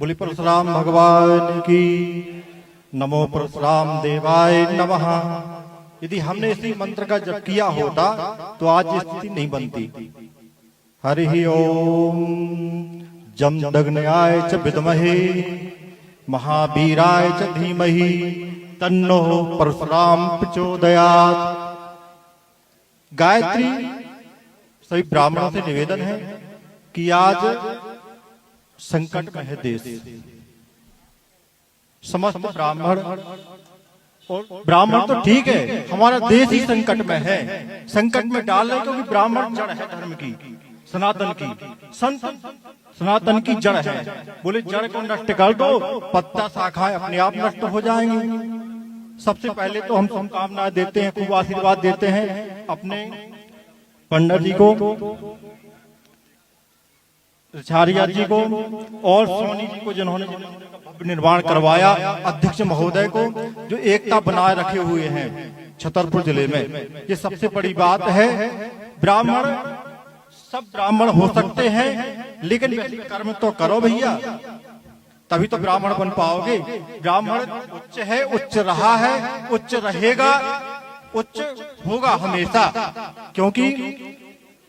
बोले परशुराम भगवान की। नमो परशुराम देवाय नमः। यदि हमने इसी मंत्र का जप किया होता तो आज ये स्थिति नहीं बनती। हरि ओम जमदग्न्याय च विद्महे महावीराय च धीमहि तन्नो परशुराम प्रचोदयात्। गायत्री सभी ब्राह्मणों से निवेदन है कि आज संकट में है देश। समस्त ब्राह्मण, और ब्राह्मण तो ठीक है, हमारा देश ही संकट में है। संकट में डाल रहे क्योंकि ब्राह्मण जड़ है धर्म की, सनातन की, संत सनातन की जड़ है। बोले जड़ को नष्ट कर दो, पत्ता शाखाएं अपने आप नष्ट हो जाएंगी। सबसे पहले तो हम शुभकामनाएं देते हैं, खूब आशीर्वाद देते हैं अपने पंडित जी को, आचार्य जी को और सोनी जी को, जिन्होंने निर्माण करवाया, अध्यक्ष महोदय को जो एकता बनाए रखे हुए हैं छतरपुर जिले में। ये सबसे बड़ी बात है। ब्राह्मण सब ब्राह्मण हो सकते हैं, लेकिन कर्म तो करो भैया, तभी तो ब्राह्मण बन पाओगे। ब्राह्मण उच्च है, उच्च रहा है, उच्च रहेगा, उच्च होगा हमेशा, क्योंकि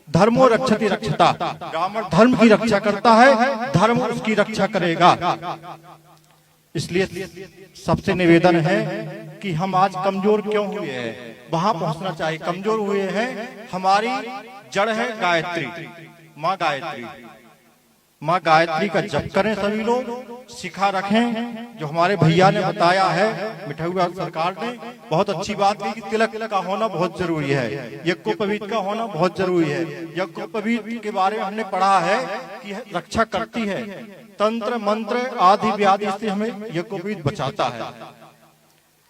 धर्मो रक्षति रक्षता। ब्राह्मण धर्म की रक्षा करता है, धर्म उसकी रक्षा करेगा। इसलिए सबसे निवेदन है कि हम आज कमजोर क्यों हुए हैं, वहां पहुंचना चाहिए। कमजोर हुए हैं, हमारी जड़ है गायत्री, माँ गायत्री। माँ गायत्री का जप करें सभी लोग, सिखा रखें। जो हमारे भैया ने बताया है, मिठाई सरकार ने बहुत अच्छी बात की कि तिलक का होना बहुत जरूरी है, यज्ञोपवीत का होना बहुत जरूरी है। यज्ञोपवीत के बारे में हमने पढ़ा है कि रक्षा करती है, तंत्र मंत्र आदि व्याधि से हमें यज्ञोपवीत बचाता है।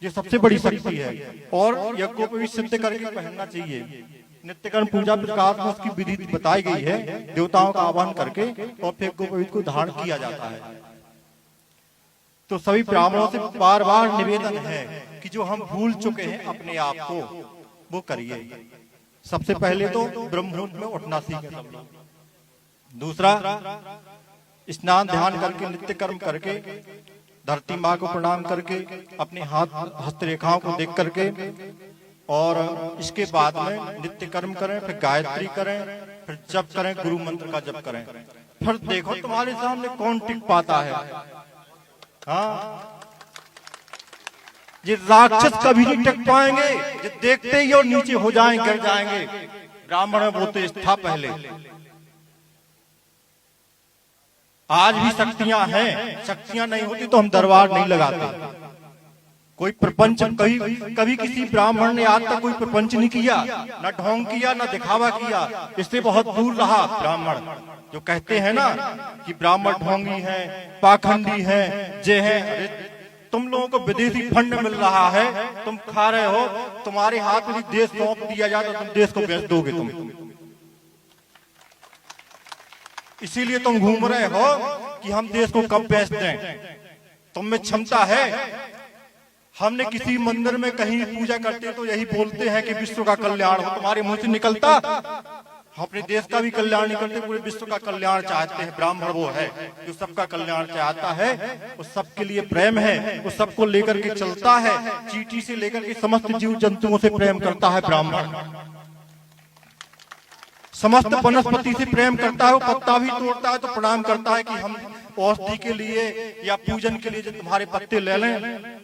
ये सबसे बड़ी शक्ति है और यज्ञोपवीत सिद्ध करके पहनना चाहिए। नित्यकर्म पूजा प्रकाश में उसकी विधि बताई गई है, देवताओं का आह्वान करके और फिर यज्ञोपवीत को धारण किया जाता है। तो सभी ब्राह्मणों से बार बार निवेदन है कि जो हम भूल चुके हैं अपने आप को, वो करिए। सबसे पहले तो ब्रह्म मुहूर्त में उठना सीखें। दूसरा, स्नान ध्यान करके, नित्य कर्म करके, धरती माँ को प्रणाम करके, अपने हाथ हस्तरेखाओं को देख करके, और इसके बाद में नित्य कर्म करें, फिर गायत्री करें, फिर जप करें, गुरु मंत्र का जप करें। फिर देखो तुम्हारे सामने कौन टिक पाता है। हाँ, ये राक्षस कभी नहीं टिक पाएंगे, ये देखते ही और नीचे हो जाएंगे, गिर जाएंगे। ब्राह्मण वो तो था पहले, आज भी शक्तियां हैं। शक्तियां नहीं होती तो हम दरबार नहीं लगाते। कोई प्रपंच कभी किसी ब्राह्मण ने आज तक कोई प्रपंच नहीं किया, न ढोंग किया, न दिखावा किया। इससे बहुत दूर रहा ब्राह्मण। जो कहते हैं ना कि ब्राह्मण ढोंगी है, पाखंडी है, जे है। तुम लोगों को विदेशी फंड मिल रहा है, तुम खा रहे हो, तुम्हारे हाथ में देश सौंप दिया जाए तो तुम देश को बेच दोगे। तुम इसीलिए तुम घूम रहे हो कि हम देश को कब बेच दें। तुम में क्षमता है। हमने किसी मंदिर में कहीं पूजा करते तो यही बोलते हैं कि विश्व का कल्याण हो, तुम्हारे मुंह से निकलता। हम अपने देश का भी कल्याण नहीं करते, पूरे विश्व का कल्याण चाहते हैं। ब्राह्मण वो है जो सबका कल्याण चाहता है, वो सबके लिए प्रेम है, वो सबको लेकर के चलता है। चींटी से लेकर के समस्त जीव जंतुओं से प्रेम करता है ब्राह्मण। समस्त वनस्पति से प्रेम करता है, वो पत्ता भी तोड़ता है तो प्रणाम करता है कि हम औषधि के लिए या पूजन के लिए जो तुम्हारे पत्ते ले लें।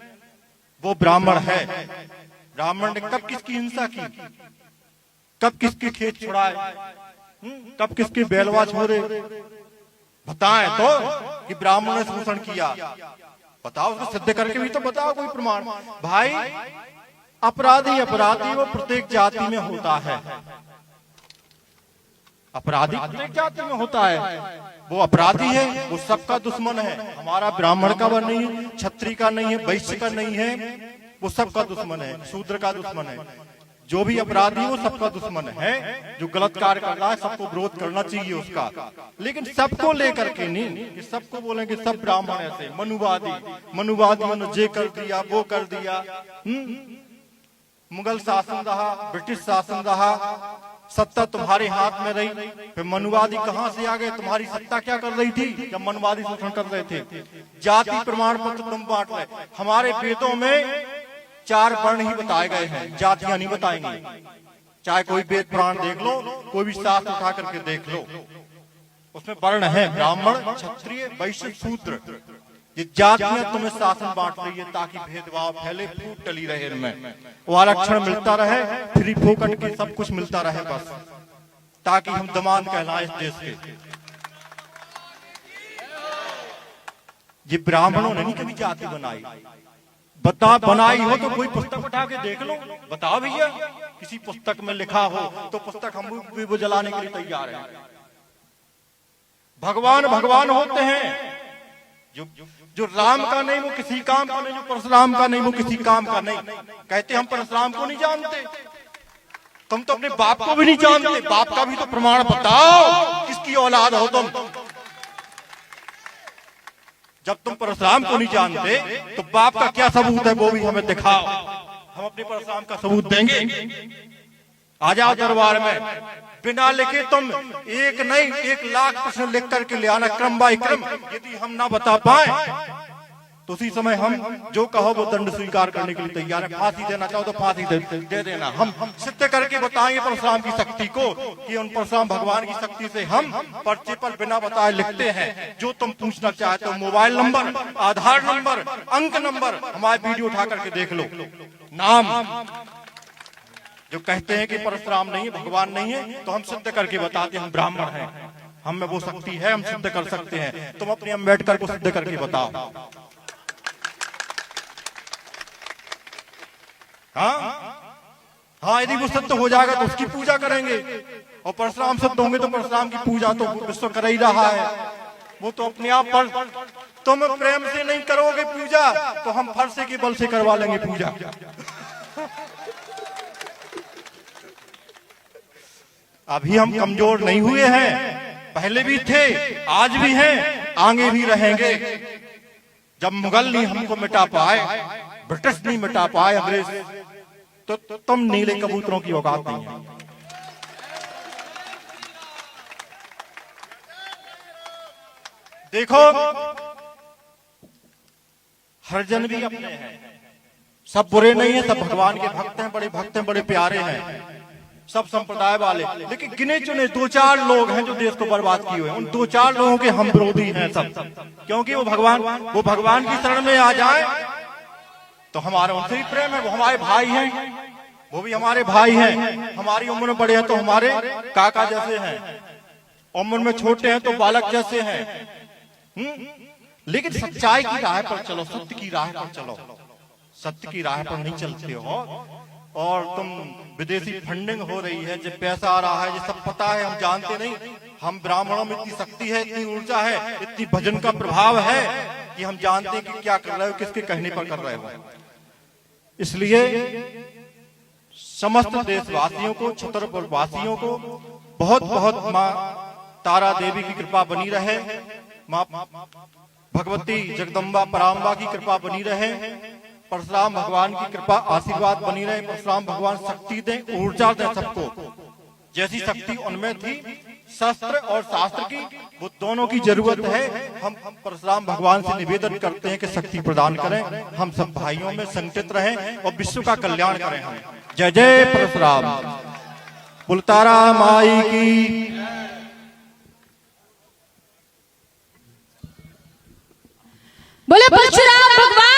वो ब्राह्मण है। ब्राह्मण ने कब किसकी हिंसा की, कब किसके खेत छुड़ाए, कब किसके बैलवा छोड़े, बताएं तो कि ब्राह्मण ने शोषण किया। बताओ, उसको सिद्ध करके भी तो बताओ कोई प्रमाण। भाई, अपराधी अपराधी वो प्रत्येक जाति में होता है। अपराधी प्रत्येक जाति में होता है। वो अपराधी है, वो सबका दुश्मन है। हमारा ब्राह्मण का वो नहीं है, क्षत्रिय का नहीं है, वैश्य का नहीं है, वो सबका दुश्मन है, शूद्र का दुश्मन है। जो भी अपराधी वो सबका दुश्मन है। जो गलत कार्य कर रहा है सबको विरोध करना चाहिए उसका, लेकिन सबको लेकर के नहीं कि सबको बोलेंगे सब ब्राह्मण ऐसे मनुवादियों ने जे कर दिया, वो कर दिया। मुगल शासन रहा, ब्रिटिश शासन रहा, सत्ता तुम्हारे हाथ में रही, फिर मनुवादी कहां से आ गए? तुम्हारी सत्ता क्या कर रही थी जब मनुवादी शोषण कर रहे थे? जाति प्रमाण पत्र तुम बांट रहे। हमारे वेदों में 4 वर्ण ही बताए गए हैं, जातियां नहीं बताएंगे। चाहे कोई वेद पुराण देख लो, कोई भी शास्त्र उठा करके देख लो, उसमें वर्ण है ब्राह्मण, क्षत्रिय, वैश्य, शूद्र। ये जातियां तुम्हें शासन बांट रही है ताकि भेदभाव फैले, फूट टली रहे इनमें, वो आरक्षण मिलता रहे, फ्री फोकट के सब कुछ मिलता रहे, बस ताकि हम दमान कहलाएं इस देश के। ये ब्राह्मणों ने नहीं कभी जाति बनाई। बनाई हो तो कोई पुस्तक उठा के देख लो, बताओ भैया, किसी पुस्तक में लिखा हो तो पुस्तक हम भी वो जलाने के लिए तैयार हैं। भगवान भगवान होते हैं, जो राम का नहीं वो किसी काम का नहीं, जो परशुराम का नहीं वो किसी काम का नहीं। कहते हम परशुराम को नहीं जानते, तुम तो अपने बाप को भी नहीं जानते, बाप का भी तो प्रमाण बताओ, किसकी औलाद हो तुम? जब तुम परशुराम को नहीं जानते तो बाप का क्या सबूत है वो भी हमें दिखाओ, हम अपने परशुराम का सबूत देंगे। आ जाओ दरबार में, बिना लिखे तुम एक नहीं 1 लाख प्रश्न लिख करके ले आना क्रम बाय क्रम। यदि हम ना बता पाए तो उसी समय हम जो कहो वो दंड स्वीकार करने के लिए तैयार है। फांसी देना चाहो तो फांसी दे देना। हम सिद्ध करके बताएंगे परशुराम की शक्ति को कि उन परशुराम भगवान की शक्ति से हम पर्चे पर बिना बताए लिखते हैं। जो तुम पूछना चाहते हो, मोबाइल नंबर, आधार नंबर, अंक नंबर, हमारे वीडियो उठा करके देख लो। नाम जो कहते हैं कि परशुराम नहीं है, भगवान नहीं है, तो हम सिद्ध करके बताते हैं हम ब्राह्मण हैं, हम में वो शक्ति है, हम सिद्ध कर सकते हैं। तुम अपने अम्बेडकर को सिद्ध करके बताओ। हाँ, यदि वो सिद्ध हो जाएगा तो उसकी पूजा करेंगे, और परशुराम सिद्ध होंगे तो परशुराम की पूजा तो विश्व कर ही रहा है। वो तो अपने आप पर, तुम प्रेम से नहीं करोगे पूजा तो हम फरसे के बल से करवा लेंगे पूजा। अभी हम कमजोर नहीं हुए हैं, पहले भी थे, आज भी हैं, आगे भी रहेंगे। जब मुगल नहीं हमको मिटा पाए, ब्रिटिश नहीं मिटा पाए, अंग्रेज, तो तुम नीले कबूतरों की औकात नहीं है। देखो, हर जन भी अपने हैं, सब बुरे नहीं है, सब भगवान के भक्त हैं, बड़े भक्त हैं, बड़े प्यारे हैं, सब संप्रदाय वाले। लेकिन गिने चुने 2-4 लोग हैं जो देश को बर्बाद किए हुए हैं। उन 2-4 लोगों के हम विरोधी हैं सब, क्योंकि वो भगवान की शरण में आ जाए तो हमारा उनसे ही प्रेम है। वो हमारे भाई हैं, वो भी हमारे भाई हैं। हमारी उम्र में बड़े हैं तो हमारे काका जैसे हैं, उम्र में छोटे हैं तो बालक जैसे हैं। लेकिन सच्चाई की राह पर चलो, सत्य की राह पर चलो। सत्य की राह पर नहीं चलते हो और तुम विदेशी फंडिंग हो रही है, जब पैसा आ रहा है, ये सब पता है, हम जानते नहीं। हम ब्राह्मणों में इतनी शक्ति है, इतनी ऊर्जा है, इतनी भजन का प्रभाव है कि हम जानते हैं कि क्या कर रहे हो, किसके कहने पर कर रहे हो। इसलिए समस्त देशवासियों को, छतरपुर वासियों को बहुत बहुत माँ तारा देवी की कृपा बनी रहे, माँ भगवती जगदम्बा पराम्बा की कृपा बनी रहे, परशुराम भगवान की कृपा आशीर्वाद बनी रहे। परशुराम भगवान शक्ति दें, ऊर्जा दें सबको, जैसी शक्ति उनमें थी शस्त्र और शास्त्र की, वो दोनों की जरूरत है। हम परशुराम भगवान से निवेदन करते हैं कि शक्ति प्रदान करें, हम सब भाइयों में संगठित रहें और विश्व का कल्याण करें। हम जय जय परशुराम, बुलतारा माई की। बोले परशुराम भगवान